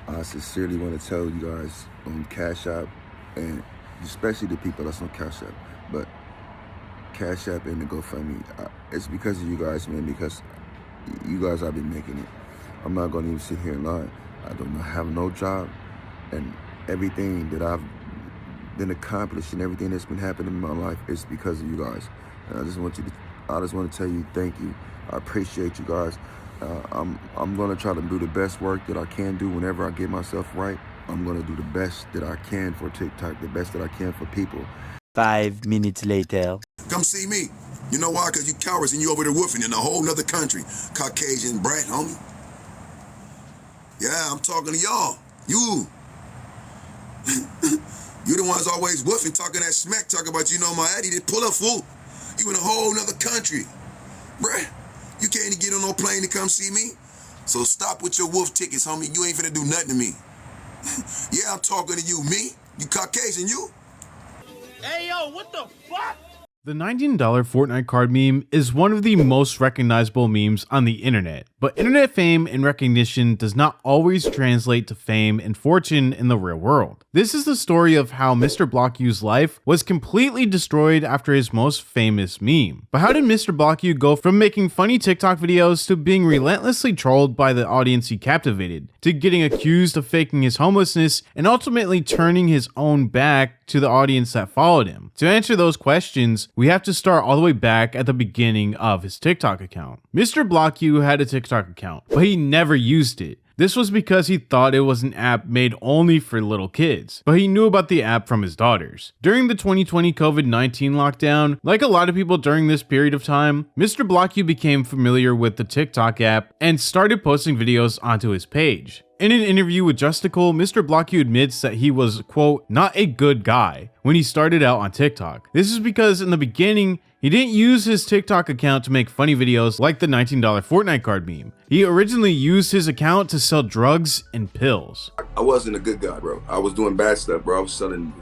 I sincerely want to tell you guys on Cash App, and especially the people that's on Cash App, but Cash App and the GoFundMe, it's because of you guys, man, because you guys have been making it. I'm not going to even sit here and lie. I don't have no job, and everything that I've been accomplished and everything that's been happening in my life is because of you guys. And I just want to tell you thank you. I appreciate you guys. I'm gonna try to do the best work that I can do whenever I get myself right. I'm gonna do the best that I can for TikTok, the best that I can for people. 5 minutes later. Come see me. You know why? Because you cowards and you over there woofing in a whole nother country. Caucasian brat, homie. Yeah, I'm talking to y'all. You. You the ones always woofing, talking that smack, talking about you know my Eddie. Just pull up, fool. You in a whole nother country. Bruh, you can't even get on no plane to come see me. So stop with your wolf tickets, homie. You ain't finna do nothing to me. Yeah, I'm talking to you. Me? You Caucasian, you? Hey, yo, what the fuck? The $19 Fortnite card meme is one of the most recognizable memes on the internet, but internet fame and recognition does not always translate to fame and fortune in the real world. This is the story of how Mr. BlockU's life was completely destroyed after his most famous meme. But how did Mr. BlockU go from making funny TikTok videos to being relentlessly trolled by the audience he captivated, to getting accused of faking his homelessness and ultimately turning his own back to the audience that followed him? To answer those questions, we have to start all the way back at the beginning of his TikTok account. Mr. BlockU had a TikTok account, but he never used it. This was because he thought it was an app made only for little kids, but he knew about the app from his daughters. During the 2020 COVID-19 lockdown, like a lot of people during this period of time, Mr. BlockU became familiar with the TikTok app and started posting videos onto his page. In an interview with Justical, Mr. BlockU admits that he was, quote, not a good guy when he started out on TikTok. This is because in the beginning, he didn't use his TikTok account to make funny videos like the $19 Fortnite card meme. He originally used his account to sell drugs and pills. I wasn't a good guy, bro. I was doing bad stuff, bro. I was selling,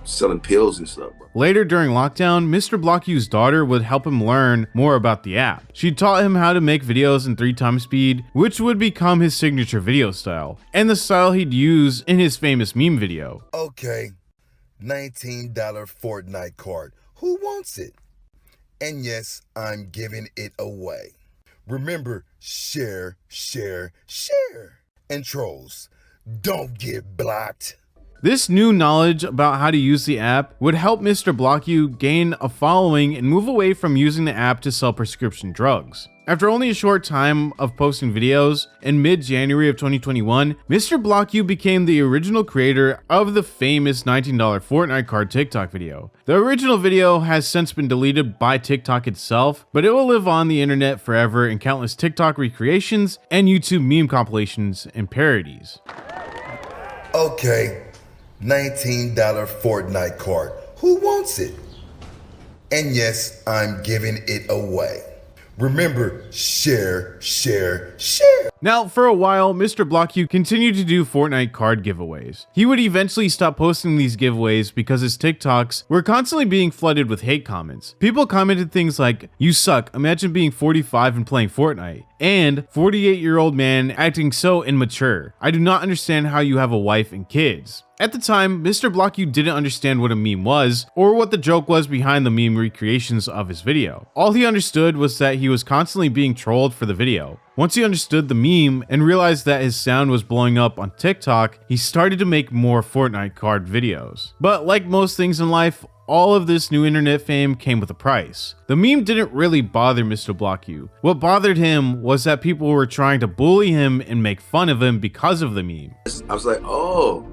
selling pills and stuff, bro. Later during lockdown, Mr. BlockU's daughter would help him learn more about the app. She taught him how to make videos in 3x speed, which would become his signature video style, and the style he'd use in his famous meme video. Okay, $19 Fortnite card. Who wants it? And yes, I'm giving it away. Remember, share, share, share. And trolls, don't get blocked. This new knowledge about how to use the app would help Mr. BlockU gain a following and move away from using the app to sell prescription drugs. After only a short time of posting videos, in mid-January of 2021, Mr. BlockU became the original creator of the famous $19 Fortnite card TikTok video. The original video has since been deleted by TikTok itself, but it will live on the internet forever in countless TikTok recreations and YouTube meme compilations and parodies. Okay, $19 Fortnite card. Who wants it? And yes, I'm giving it away. Remember, share, share, share. Now, for a while, Mr. BlockU continued to do Fortnite card giveaways. He would eventually stop posting these giveaways because his TikToks were constantly being flooded with hate comments. People commented things like, "You suck, imagine being 45 and playing Fortnite," and "48-year-old man acting so immature. I do not understand how you have a wife and kids." At the time, Mr. BlockU didn't understand what a meme was, or what the joke was behind the meme recreations of his video. All he understood was that he was constantly being trolled for the video. Once he understood the meme and realized that his sound was blowing up on TikTok, he started to make more Fortnite card videos. But like most things in life, all of this new internet fame came with a price. The meme didn't really bother Mr. BlockU. What bothered him was that people were trying to bully him and make fun of him because of the meme. I was like, oh,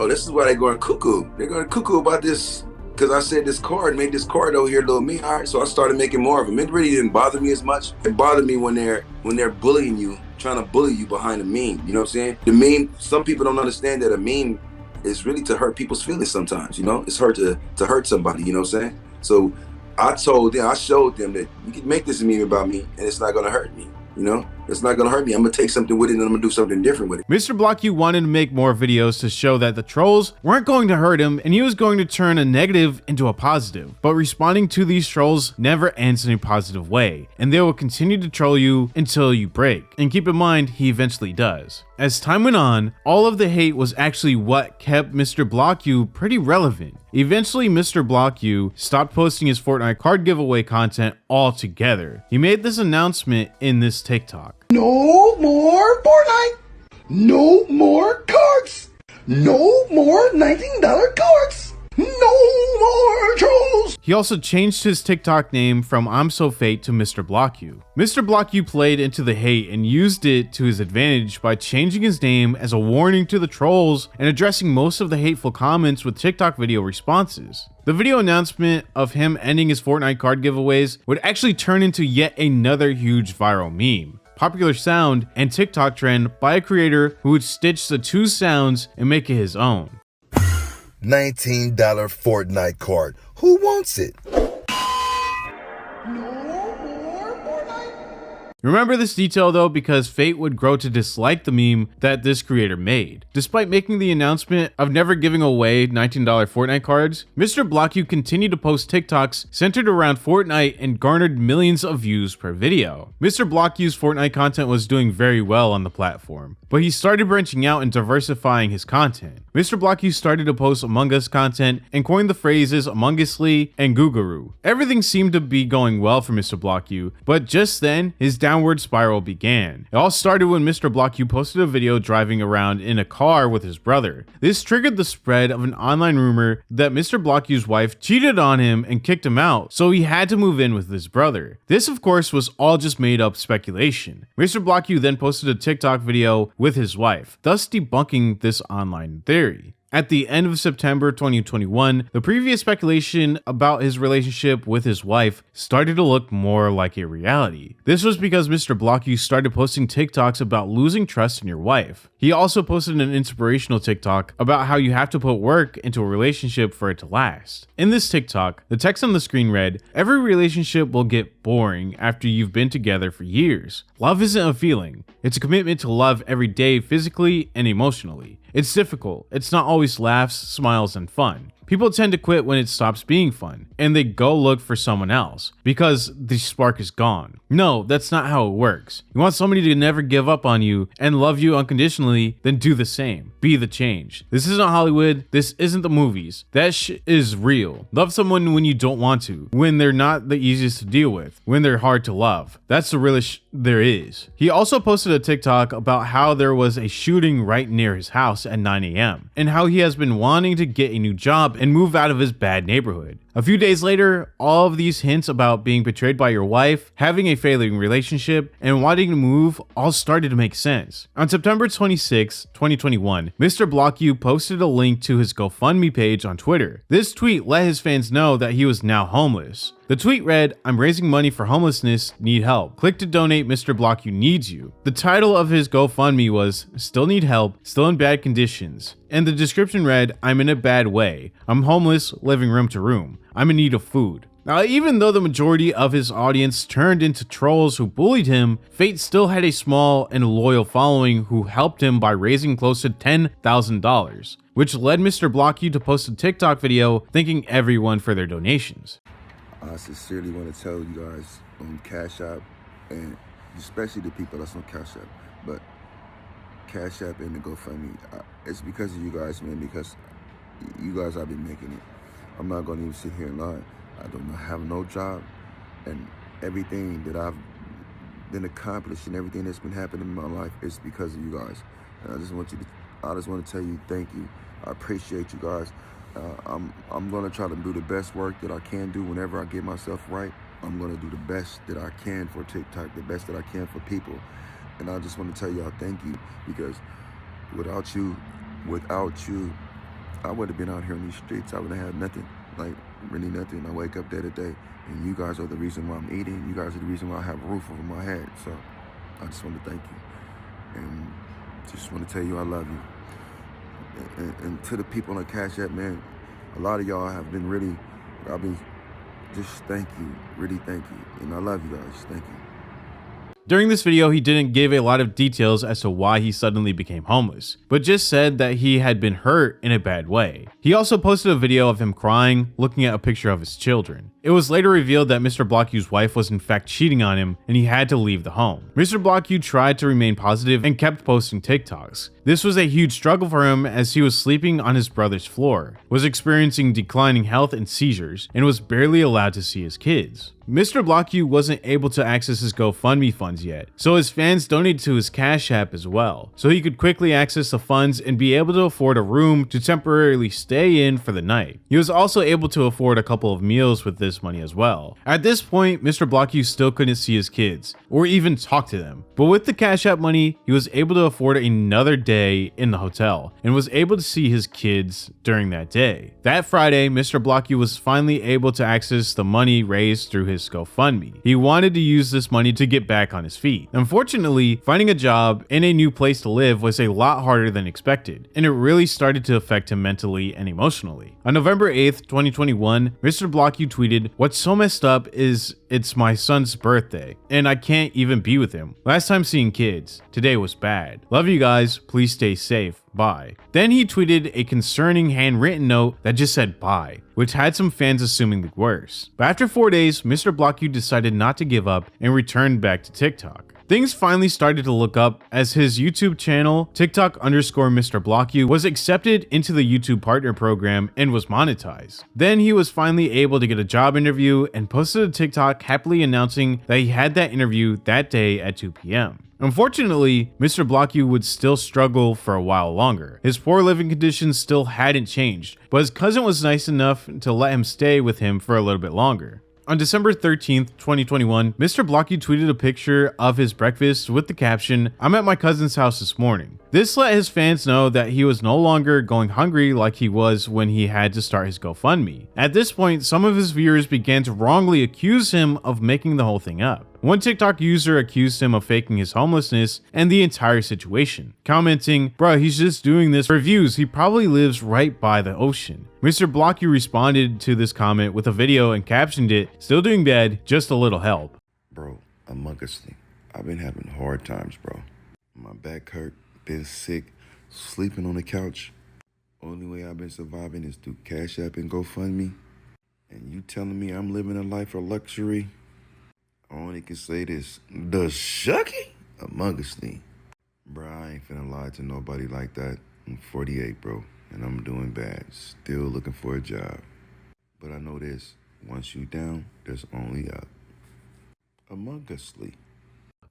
this is why they're going cuckoo. They're going cuckoo about this. Because I said this card, made this card over here, little me. All right, so I started making more of them. It really didn't bother me as much. It bothered me when they're bullying you, trying to bully you behind a meme. You know what I'm saying? The meme, some people don't understand that a meme is really to hurt people's feelings sometimes, It's hurt to hurt somebody, you know what I'm saying? So I showed them that you can make this meme about me and it's not gonna hurt me. It's not gonna hurt me. I'm gonna take something with it and I'm gonna do something different with it. Mr. BlockU wanted to make more videos to show that the trolls weren't going to hurt him and he was going to turn a negative into a positive. But responding to these trolls never ends in a positive way, and they will continue to troll you until you break. And keep in mind, he eventually does. As time went on, all of the hate was actually what kept Mr. Block You pretty relevant. Eventually, Mr. Block You stopped posting his Fortnite card giveaway content altogether. He made this announcement in this TikTok. No more Fortnite! No more cards! No more $19 cards! No more trolls! He also changed his TikTok name from I'm So Fate to Mr. Block You. Mr. Block You played into the hate and used it to his advantage by changing his name as a warning to the trolls and addressing most of the hateful comments with TikTok video responses. The video announcement of him ending his Fortnite card giveaways would actually turn into yet another huge viral meme. Popular sound and TikTok trend by a creator who would stitch the two sounds and make it his own. $19 Fortnite card. Who wants it? Remember this detail though, because Fate would grow to dislike the meme that this creator made. Despite making the announcement of never giving away $19 Fortnite cards, Mr. Block You continued to post TikToks centered around Fortnite and garnered millions of views per video. Mr. Block You's Fortnite content was doing very well on the platform, but he started branching out and diversifying his content. Mr. Block You started to post Among Us content and coined the phrases Among Usly and Googaroo. Everything seemed to be going well for Mr. Block You, but just then, his downward spiral began. It all started when Mr. Block You posted a video driving around in a car with his brother. This triggered the spread of an online rumor that Mr. Block You's wife cheated on him and kicked him out, so he had to move in with his brother. This of course was all just made up speculation. Mr. Block You then posted a TikTok video with his wife, thus debunking this online theory. At the end of September 2021, the previous speculation about his relationship with his wife started to look more like a reality. This was because Mr. Block You started posting TikToks about losing trust in your wife. He also posted an inspirational TikTok about how you have to put work into a relationship for it to last. In this TikTok, the text on the screen read, "Every relationship will get boring after you've been together for years. Love isn't a feeling. It's a commitment to love every day physically and emotionally. It's difficult. It's not always laughs, smiles, and fun. People tend to quit when it stops being fun, and they go look for someone else because the spark is gone. No, that's not how it works. You want somebody to never give up on you and love you unconditionally, then do the same. Be the change. This isn't Hollywood. This isn't the movies. That shit is real. Love someone when you don't want to, when they're not the easiest to deal with, when they're hard to love. That's the realest there is." He also posted a TikTok about how there was a shooting right near his house at 9 a.m. and how he has been wanting to get a new job and move out of his bad neighborhood. A few days later, all of these hints about being betrayed by your wife, having a failing relationship, and wanting to move all started to make sense. On September 26, 2021, Mr. Block You posted a link to his GoFundMe page on Twitter. This tweet let his fans know that he was now homeless. The tweet read, "I'm raising money for homelessness, need help. Click to donate, Mr. Block You needs you." The title of his GoFundMe was, "Still Need Help, Still in Bad Conditions." And the description read, "I'm in a bad way. I'm homeless, living room to room. I'm in need of food." Now, even though the majority of his audience turned into trolls who bullied him, Fate still had a small and loyal following who helped him by raising close to $10,000, which led Mr. Block You to post a TikTok video thanking everyone for their donations. I sincerely want to tell you guys on Cash App, and especially the people that's on Cash App, but Cash App and the GoFundMe, it's because of you guys, man, because you guys have been making it. I'm not going to even sit here and lie. I don't have no job, and everything that I've been accomplished and everything that's been happening in my life is because of you guys. And I just want to tell you thank you. I appreciate you guys. I'm going to try to do the best work that I can do whenever I get myself right. I'm going to do the best that I can for TikTok, the best that I can for people. And I just want to tell y'all thank you, because without you, I would have been out here in these streets. I would have had nothing, like really nothing. I wake up day to day, and you guys are the reason why I'm eating. You guys are the reason why I have a roof over my head. So I just want to thank you, and just want to tell you I love you. And to the people on the Cash App, man, a lot of y'all have been really, just thank you, really thank you. And I love you guys, thank you. During this video, he didn't give a lot of details as to why he suddenly became homeless, but just said that he had been hurt in a bad way. He also posted a video of him crying, looking at a picture of his children. It was later revealed that Mr. Blocku's wife was in fact cheating on him and he had to leave the home. Mr. Blocku tried to remain positive and kept posting TikToks. This was a huge struggle for him as he was sleeping on his brother's floor, was experiencing declining health and seizures, and was barely allowed to see his kids. Mr. Blocku wasn't able to access his GoFundMe funds yet, so his fans donated to his Cash App as well, so he could quickly access the funds and be able to afford a room to temporarily stay in for the night. He was also able to afford a couple of meals with this money as well. At this point, Mr. Blocku still couldn't see his kids, or even talk to them, but with the Cash App money, he was able to afford another day in the hotel, and was able to see his kids during that day. That Friday, Mr. Blocku was finally able to access the money raised through his GoFundMe. He wanted to use this money to get back on his feet. Unfortunately, finding a job and a new place to live was a lot harder than expected, and it really started to affect him mentally and emotionally. On November 8th, 2021, Mr. Blocku tweeted, "What's so messed up is it's my son's birthday, and I can't even be with him. Last time seeing kids. Today was bad. Love you guys. Please stay safe. Bye." Then he tweeted a concerning handwritten note that just said bye, which had some fans assuming the worst. But after 4 days, Mr. Blocku decided not to give up and returned back to TikTok. Things finally started to look up as his YouTube channel, TikTok_Mr. Blocku, was accepted into the YouTube Partner Program and was monetized. Then he was finally able to get a job interview and posted a TikTok happily announcing that he had that interview that day at 2 p.m. Unfortunately, Mr. Blocku would still struggle for a while longer. His poor living conditions still hadn't changed, but his cousin was nice enough to let him stay with him for a little bit longer. On December 13th, 2021, Mr. Blocku tweeted a picture of his breakfast with the caption, "I'm at my cousin's house this morning." This let his fans know that he was no longer going hungry like he was when he had to start his GoFundMe. At this point, some of his viewers began to wrongly accuse him of making the whole thing up. One TikTok user accused him of faking his homelessness and the entire situation, commenting, "Bruh, he's just doing this for views. He probably lives right by the ocean." Mr. Blocku responded to this comment with a video and captioned it, "Still doing bad, just a little help." Bro, Among Us thing. I've been having hard times, bro. My back hurt, been sick, sleeping on the couch. Only way I've been surviving is through Cash App and GoFundMe. And you telling me I'm living a life of luxury? I only can say this, the shucky Among Us thing. Bro, I ain't finna lie to nobody like that. I'm 48, bro, and I'm doing bad. Still looking for a job. But I know this, once you down, there's only up. Among Us Lee.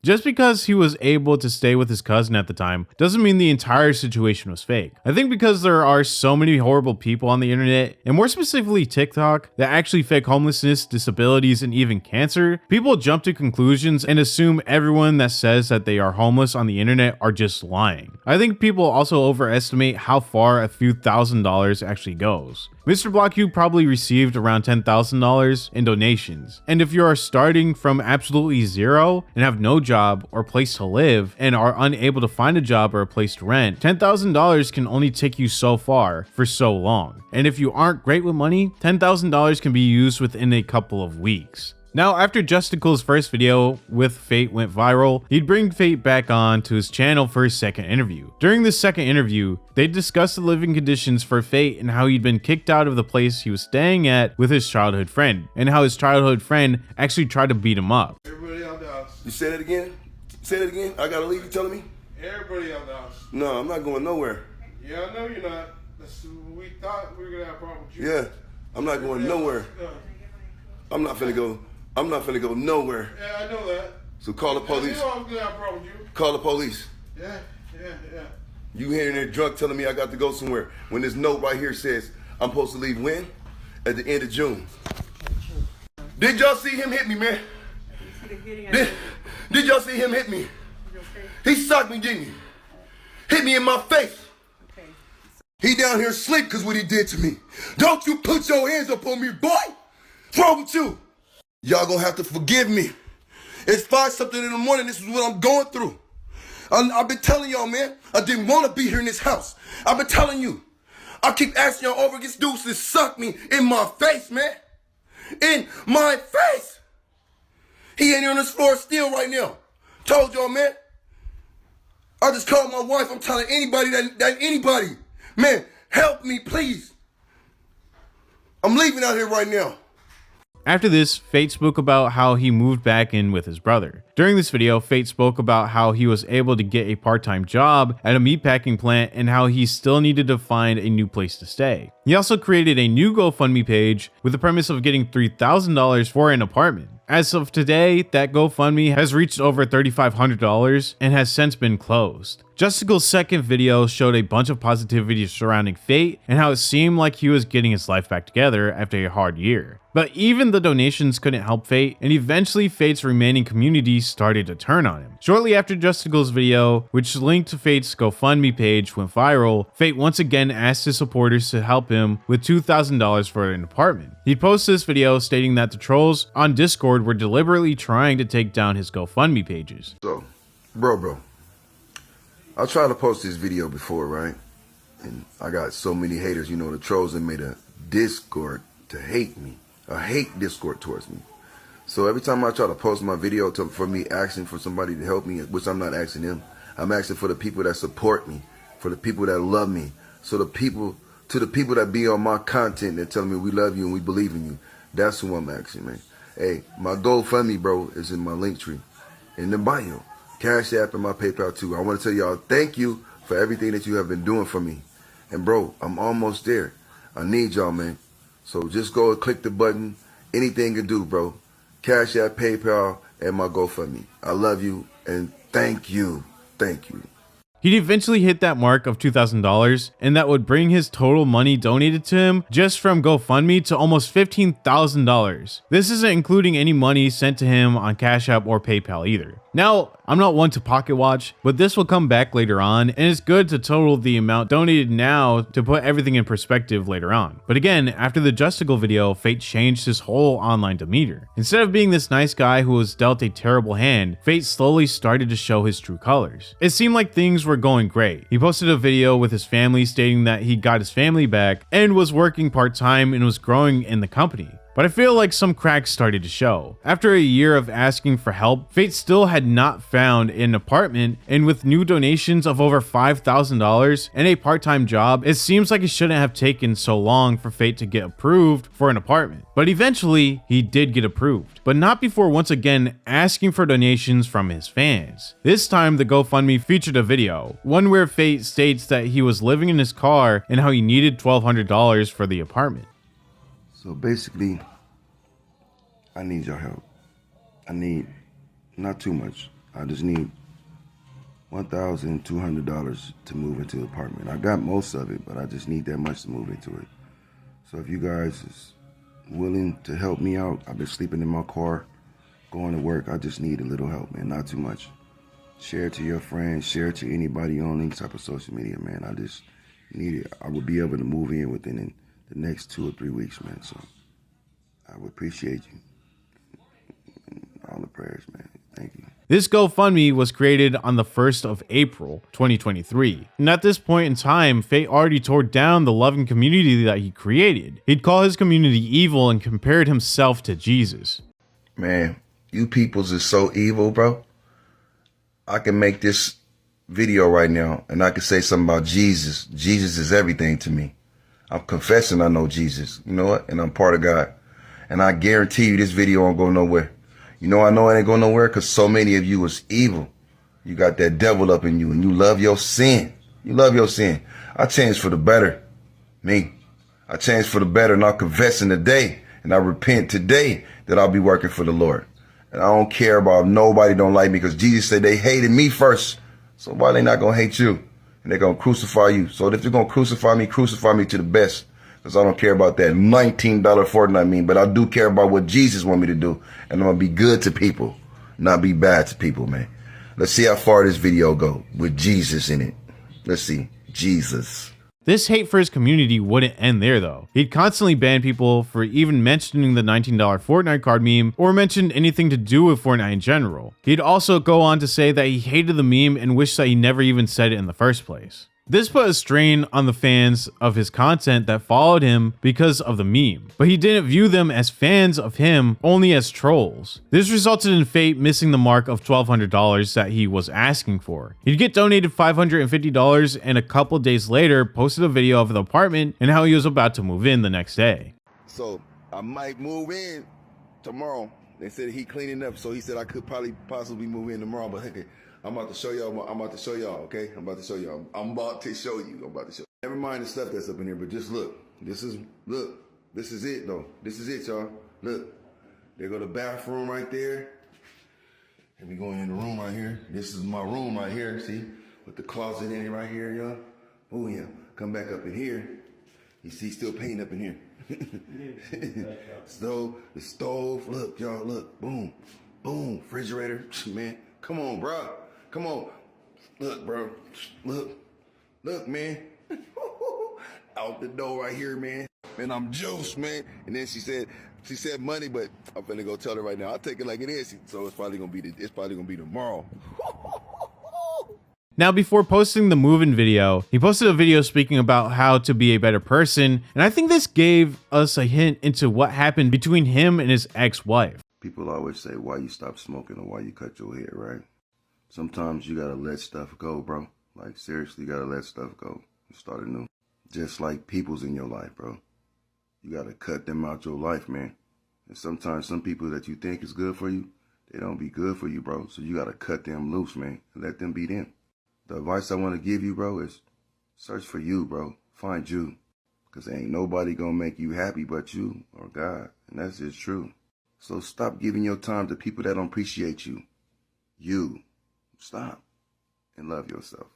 Just because he was able to stay with his cousin at the time doesn't mean the entire situation was fake. I think because there are so many horrible people on the internet, and more specifically TikTok, that actually fake homelessness, disabilities, and even cancer, people jump to conclusions and assume everyone that says that they are homeless on the internet are just lying. I think people also overestimate how far a few $1,000s actually goes. Mr. Blocku probably received around $10,000 in donations, and if you are starting from absolutely zero and have no job or place to live and are unable to find a job or a place to rent, $10,000 can only take you so far for so long. And if you aren't great with money, $10,000 can be used within a couple of weeks. Now, after Justicle's first video with Fate went viral, he'd bring Fate back on to his channel for his second interview. During this second interview, they discussed the living conditions for Fate and how he'd been kicked out of the place he was staying at with his childhood friend, and how his childhood friend actually tried to beat him up. Everybody out the house. You say that again? Say that again? I gotta leave, you telling me? Everybody out the house. No, I'm not going nowhere. Yeah, I know you're not. We thought we were gonna have a problem with you. Yeah, I'm not going nowhere. I'm not finna go nowhere. Yeah, I know that. So call the police. You know I was gonna have a problem with you. Call the police. Yeah. You here in there drunk telling me I got to go somewhere when this note right here says I'm supposed to leave when? At the end of June. Did y'all see him hit me, man? Did y'all see him hit me? He socked me, didn't he? Hit me in my face. He down here asleep because what he did to me. Don't you put your hands up on me, boy. What's wrong with you? Y'all gonna have to forgive me. It's 5-something in the morning. This is what I'm going through. I've been telling y'all, man. I didn't want to be here in this house. I've been telling you. I keep asking y'all over. This dude to suck me in my face, man. In my face. He ain't here on this floor still right now. Told y'all, man. I just called my wife. I'm telling anybody that anybody, man, help me, please. I'm leaving out here right now. After this, Fate spoke about how he moved back in with his brother. During this video, Fate spoke about how he was able to get a part-time job at a meatpacking plant and how he still needed to find a new place to stay. He also created a new GoFundMe page with the premise of getting $3,000 for an apartment. As of today, that GoFundMe has reached over $3,500 and has since been closed. Justicle's second video showed a bunch of positivity surrounding Fate and how it seemed like he was getting his life back together after a hard year. But even the donations couldn't help Fate, and eventually Fate's remaining community started to turn on him. Shortly after Justicle's video, which linked to Fate's GoFundMe page, went viral, Fate once again asked his supporters to help him with $2,000 for an apartment. He posted this video stating that the trolls on Discord were deliberately trying to take down his GoFundMe pages. So, bro, I tried to post this video before, right? And I got so many haters. You know, the trolls have made a Discord to hate me. A hate Discord towards me. So every time I try to post my video for me asking for somebody to help me, which I'm not asking them, I'm asking for the people that support me, for the people that love me. So the people that be on my content that tell me we love you and we believe in you, that's who I'm asking, man. Hey, my GoFundMe, bro, is in my link tree, in the bio. Cash App and my PayPal too. I want to tell y'all thank you for everything that you have been doing for me. And bro, I'm almost there. I need y'all, man. So just go and click the button. Anything you do, bro. Cash App, PayPal, and my GoFundMe. I love you and thank you. Thank you. He'd eventually hit that mark of $2,000, and that would bring his total money donated to him just from GoFundMe to almost $15,000. This isn't including any money sent to him on Cash App or PayPal either. Now, I'm not one to pocket watch, but this will come back later on, and it's good to total the amount donated now to put everything in perspective later on. But again, after the Justicle video, Fate changed his whole online demeanor. Instead of being this nice guy who was dealt a terrible hand, Fate slowly started to show his true colors. It seemed like things were going great. He posted a video with his family stating that he got his family back and was working part-time and was growing in the company. But I feel like some cracks started to show. After a year of asking for help, Fate still had not found an apartment, and with new donations of over $5,000 and a part-time job, it seems like it shouldn't have taken so long for Fate to get approved for an apartment. But eventually, he did get approved, but not before once again asking for donations from his fans. This time, the GoFundMe featured a video, one where Fate states that he was living in his car and how he needed $1,200 for the apartment. So basically, I need your help. I need not too much. I just need $1,200 to move into the apartment. I got most of it, but I just need that much to move into it. So if you guys is willing to help me out, I've been sleeping in my car, going to work. I just need a little help, man, not too much. Share it to your friends, share it to anybody on any type of social media, man. I just need it. I would be able to move in within the next 2 or 3 weeks, man. So I would appreciate you. All the prayers, man. Thank you. This GoFundMe was created on the 1st of April, 2023. And at this point in time, Fate already tore down the loving community that he created. He'd call his community evil and compared himself to Jesus. Man, you peoples is so evil, bro. I can make this video right now and I can say something about Jesus. Jesus is everything to me. I'm confessing I know Jesus, you know what? And I'm part of God. And I guarantee you this video won't go nowhere. You know I know it ain't going nowhere because so many of you is evil. You got that devil up in you and you love your sin. You love your sin. I changed for the better. Me. I changed for the better and I'm confessing today. And I repent today that I'll be working for the Lord. And I don't care about if nobody don't like me because Jesus said they hated me first. So why they not going to hate you? And they're going to crucify you. So if they're going to crucify me to the best. Because I don't care about that $19 Fortnite meme. But I do care about what Jesus want me to do. And I'm going to be good to people. Not be bad to people, man. Let's see how far this video go with Jesus in it. Let's see. Jesus. This hate for his community wouldn't end there though. He'd constantly ban people for even mentioning the $19 Fortnite card meme or mention anything to do with Fortnite in general. He'd also go on to say that he hated the meme and wished that he never even said it in the first place. This put a strain on the fans of his content that followed him because of the meme, but he didn't view them as fans of him, only as trolls. This resulted in Fate missing the mark of $1,200 that he was asking for. He'd get donated $550 and a couple days later posted a video of the apartment and how he was about to move in the next day. So I might move in tomorrow. They said he cleaning up, so he said I could possibly move in tomorrow. But okay, I'm about to show y'all. I'm about to show y'all. Okay, I'm about to show y'all. I'm about to show you. I'm about to show. Never mind the stuff that's up in here, but just look. This is it though. This is it, y'all. Look, there go the bathroom right there. And we going in the room right here. This is my room right here. See, with the closet in it right here, y'all. Oh yeah, come back up in here. You see, still paint up in here. The stove, look, y'all, look, boom, boom, refrigerator, man, come on, bro, come on, look, bro, look, man, out the door right here, man, and I'm juiced, man. And then she said money, but I'm finna go tell her right now. I'll take it like it is, so it's probably gonna be tomorrow. Now, before posting the move-in video, he posted a video speaking about how to be a better person, and I think this gave us a hint into what happened between him and his ex-wife. People always say why you stop smoking or why you cut your hair, right? Sometimes you gotta let stuff go, bro. Like, seriously, you gotta let stuff go and start anew. Just like people's in your life, bro. You gotta cut them out your life, man. And sometimes some people that you think is good for you, they don't be good for you, bro. So you gotta cut them loose, man, and let them be them. The advice I want to give you, bro, is search for you, bro. Find you. Because ain't nobody going to make you happy but you or God. And that's just true. So stop giving your time to people that don't appreciate you. You. Stop. And love yourself.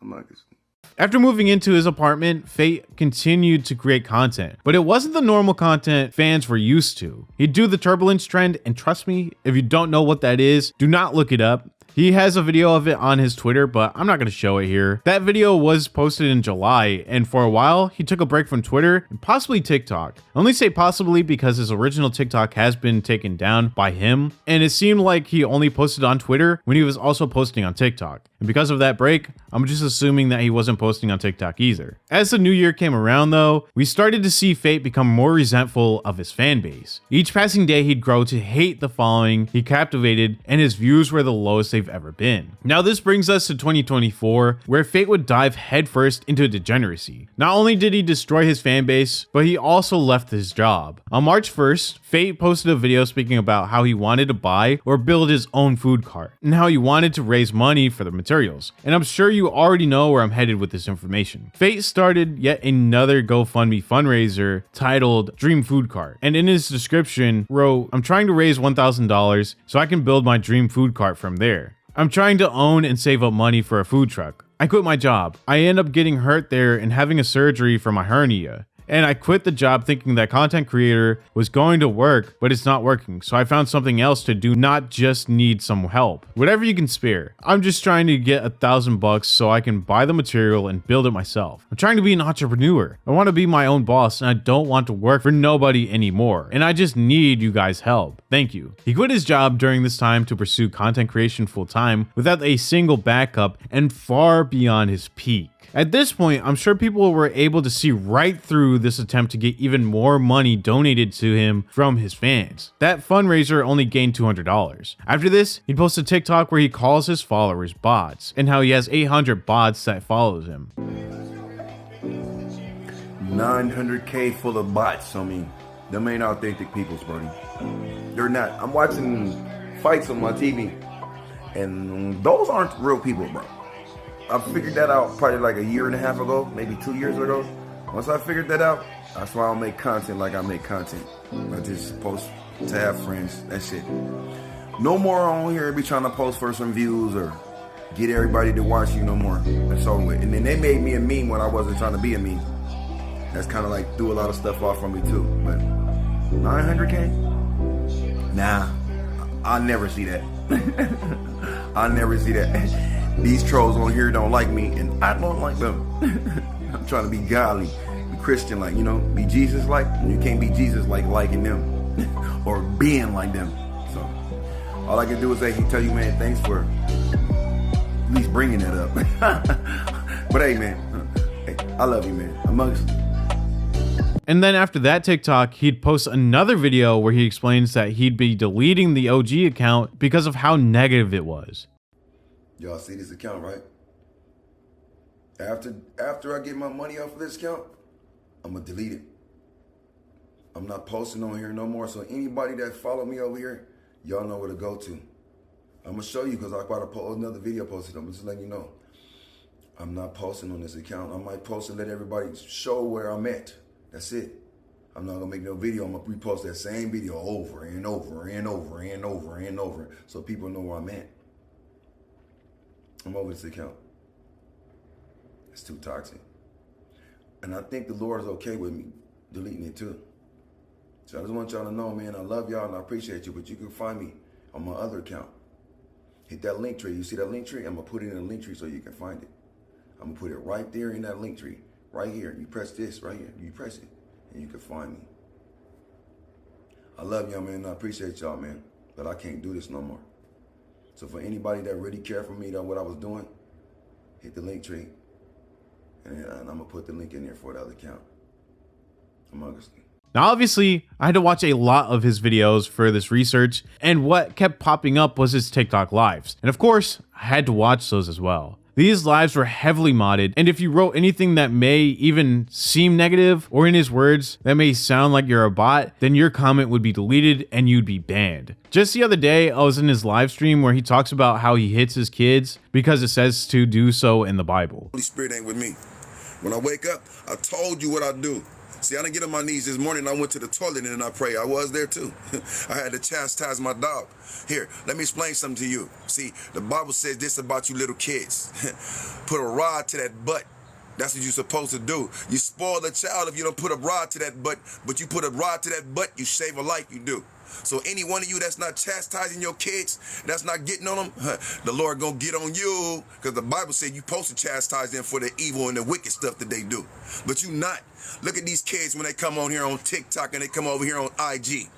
I'm not gonna say. After moving into his apartment, Fate continued to create content, but it wasn't the normal content fans were used to. He'd do the turbulence trend, and trust me, if you don't know what that is, do not look it up. He has a video of it on his Twitter, but I'm not going to show it here. That video was posted in July, and for a while, he took a break from Twitter and possibly TikTok. I only say possibly because his original TikTok has been taken down by him, and it seemed like he only posted on Twitter when he was also posting on TikTok. And because of that break, I'm just assuming that he wasn't posting on TikTok either. As the new year came around though, we started to see Fate become more resentful of his fan base. Each passing day he'd grow to hate the following he captivated, and his views were the lowest they've ever been. Now this brings us to 2024, where Fate would dive headfirst into degeneracy. Not only did he destroy his fan base, but he also left his job. On March 1st, Fate posted a video speaking about how he wanted to buy or build his own food cart, and how he wanted to raise money for the materials. And I'm sure you already know where I'm headed with this information. Fate started yet another GoFundMe fundraiser titled Dream Food Cart, and in his description wrote, "I'm trying to raise $1,000 so I can build my dream food cart from there. I'm trying to own and save up money for a food truck. I quit my job. I end up getting hurt there and having a surgery for my hernia. And I quit the job thinking that content creator was going to work, but it's not working. So I found something else to do, not just need some help. Whatever you can spare. I'm just trying to get $1,000 so I can buy the material and build it myself. I'm trying to be an entrepreneur. I want to be my own boss and I don't want to work for nobody anymore. And I just need you guys' help. Thank you." He quit his job during this time to pursue content creation full time without a single backup and far beyond his peak. At this point, I'm sure people were able to see right through this attempt to get even more money donated to him from his fans. That fundraiser only gained $200. After this, he posts a TikTok where he calls his followers bots, and how he has 800 bots that follows him. 900K full of bots. I mean, them ain't authentic peoples, Brody. They're not. I'm watching fights on my TV, and those aren't real people, bro. I figured that out probably like a year and a half ago, maybe 2 years ago. Once I figured that out, that's why I don't make content like I make content. I just post to have friends. That's it. No more on here be trying to post for some views or get everybody to watch you no more. That's over with. And then they made me a meme when I wasn't trying to be a meme. That's kind of like threw a lot of stuff off from me too. But 900K? Nah, I'll never see that. I'll never see that. These trolls on here don't like me, and I don't like them. I'm trying to be godly, be Christian, like, you know, be Jesus-like. You can't be Jesus-like liking them or being like them. So all I can do is tell you, man, thanks for at least bringing that up. But hey, man, hey, I love you, man. Amongst. And then after that TikTok, he'd post another video where he explains that he'd be deleting the OG account because of how negative it was. Y'all see this account, right? After I get my money off of this account, I'm gonna delete it. I'm not posting on here no more. So anybody that follow me over here, y'all know where to go to. I'm gonna show you because I about to post another video posted. I'm just letting you know. I'm not posting on this account. I might post and let everybody show where I'm at. That's it. I'm not gonna make no video. I'm gonna repost that same video over and over and over and over and over so people know where I'm at. I'm over this account. It's too toxic. And I think the Lord is okay with me deleting it too. So I just want y'all to know, man, I love y'all and I appreciate you, but you can find me on my other account. Hit that link tree. You see that link tree? I'm gonna put it in a link tree so you can find it. I'm gonna put it right there in that link tree, right here. You press this right here. You press it, and you can find me. I love y'all, man. I appreciate y'all, man. But I can't do this no more. So for anybody that really care for me, that what I was doing, hit the link tree, and I'm gonna put the link in there for the other account. Among us. Now, obviously, I had to watch a lot of his videos for this research, and what kept popping up was his TikTok lives. And of course, I had to watch those as well. These lives were heavily modded, and if you wrote anything that may even seem negative, or in his words, that may sound like you're a bot, then your comment would be deleted and you'd be banned. Just the other day, I was in his live stream where he talks about how he hits his kids because it says to do so in the Bible. Holy Spirit ain't with me. When I wake up, I told you what I do. See, I didn't get on my knees this morning. I went to the toilet and I prayed. I was there too. I had to chastise my dog. Here, let me explain something to you. See, the Bible says this about you little kids. Put a rod to that butt. That's what you're supposed to do. You spoil the child if you don't put a rod to that butt, but you put a rod to that butt, you save a life, you do. So any one of you that's not chastising your kids, that's not getting on them, the Lord gonna get on you, because the Bible said you're supposed to chastise them for the evil and the wicked stuff that they do. But you not. Look at these kids when they come on here on TikTok and they come over here on IG.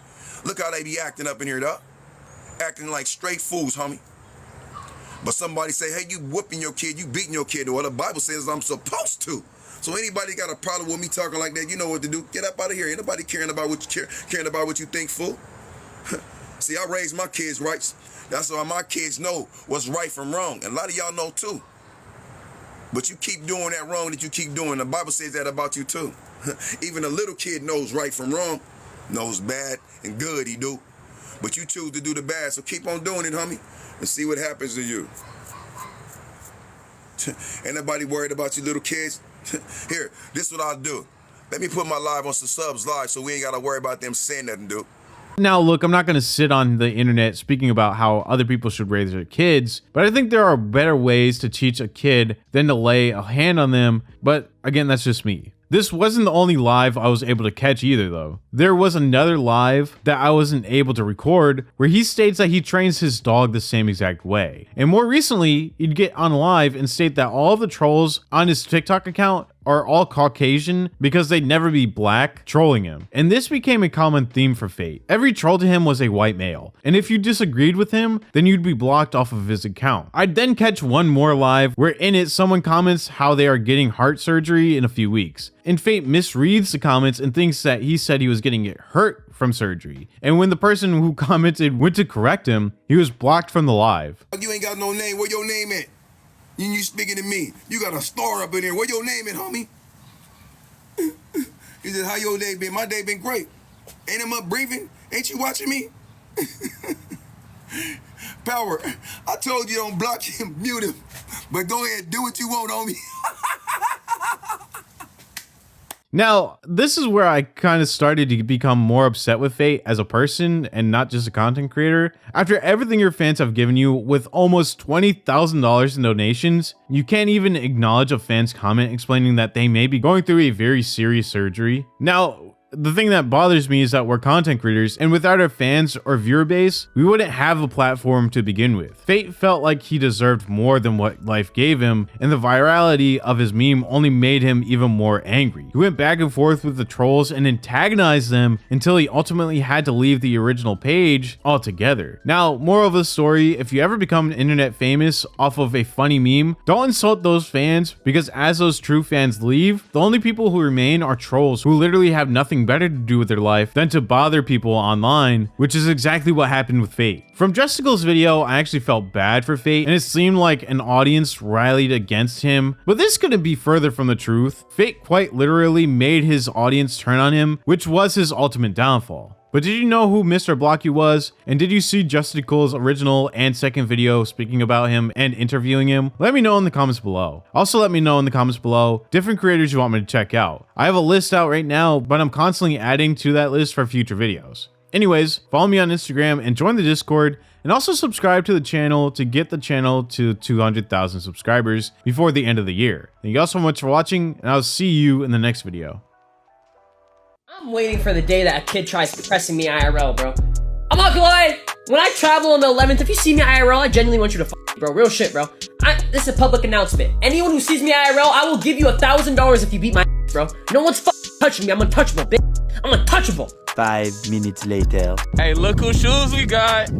Look how they be acting up in here, though. Acting like straight fools, homie. But somebody say, hey, you whooping your kid, you beating your kid. Well, the Bible says I'm supposed to. So anybody got a problem with me talking like that, you know what to do. Get up out of here. Ain't nobody caring about what you think, fool. See, I raised my kids right. That's why my kids know what's right from wrong. And a lot of y'all know too. But you keep doing that wrong that you keep doing. The Bible says that about you too. Even a little kid knows right from wrong, knows bad and good, he do. But you choose to do the bad, so keep on doing it, homie, and see what happens to you. Ain't nobody worried about you little kids. Here, this is what I'll do. Let me put my live on some subs live so we ain't got to worry about them saying nothing, dude. Now, look, I'm not going to sit on the internet speaking about how other people should raise their kids, but I think there are better ways to teach a kid than to lay a hand on them. But again, that's just me. This wasn't the only live I was able to catch either, though. There was another live that I wasn't able to record where he states that he trains his dog the same exact way. And more recently, he'd get on live and state that all of the trolls on his TikTok account are all Caucasian because they'd never be black trolling him. And this became a common theme for Fate. Every troll to him was a white male. And if you disagreed with him, then you'd be blocked off of his account. I'd then catch one more live where in it someone comments how they are getting heart surgery in a few weeks. And Fate misreads the comments and thinks that he said he was getting it hurt from surgery. And when the person who commented went to correct him, he was blocked from the live. You ain't got no name. Where your name at? You speaking to me. You got a star up in there. Where your name at, homie? He said, how your day been? My day been great. Ain't him up breathing? Ain't you watching me? Power, I told you don't block him, mute him. But go ahead, do what you want, homie. Now, this is where I kind of started to become more upset with Fate as a person and not just a content creator. After everything your fans have given you with almost $20,000 in donations, you can't even acknowledge a fan's comment explaining that they may be going through a very serious surgery. Now, the thing that bothers me is that we're content creators, and without our fans or viewer base, we wouldn't have a platform to begin with. Fate felt like he deserved more than what life gave him, and the virality of his meme only made him even more angry. He went back and forth with the trolls and antagonized them until he ultimately had to leave the original page altogether. Now, moral of the story, if you ever become internet famous off of a funny meme, don't insult those fans, because as those true fans leave, the only people who remain are trolls who literally have nothing nothing better to do with their life than to bother people online, which is exactly what happened with Fate. From Justicle's video, I actually felt bad for Fate, and it seemed like an audience rallied against him, but this couldn't be further from the truth. Fate quite literally made his audience turn on him, which was his ultimate downfall. But did you know who Mr. Blocky was? And did you see Justicle's original and second video speaking about him and interviewing him? Let me know in the comments below. Also let me know in the comments below different creators you want me to check out. I have a list out right now, but I'm constantly adding to that list for future videos. Anyways, follow me on Instagram and join the Discord, and also subscribe to the channel to get the channel to 200,000 subscribers before the end of the year. Thank you all so much for watching, and I'll see you in the next video. I'm waiting for the day that a kid tries pressing me IRL, bro. I'm not gonna lie, when I travel on the 11th, if you see me IRL, I genuinely want you to f me, bro. Real shit, bro. This is a public announcement. Anyone who sees me IRL, I will give you $1,000 if you beat my ass, bro. No one's touching me. I'm untouchable, bitch. I'm untouchable. 5 minutes later. Hey, look whose shoes we got.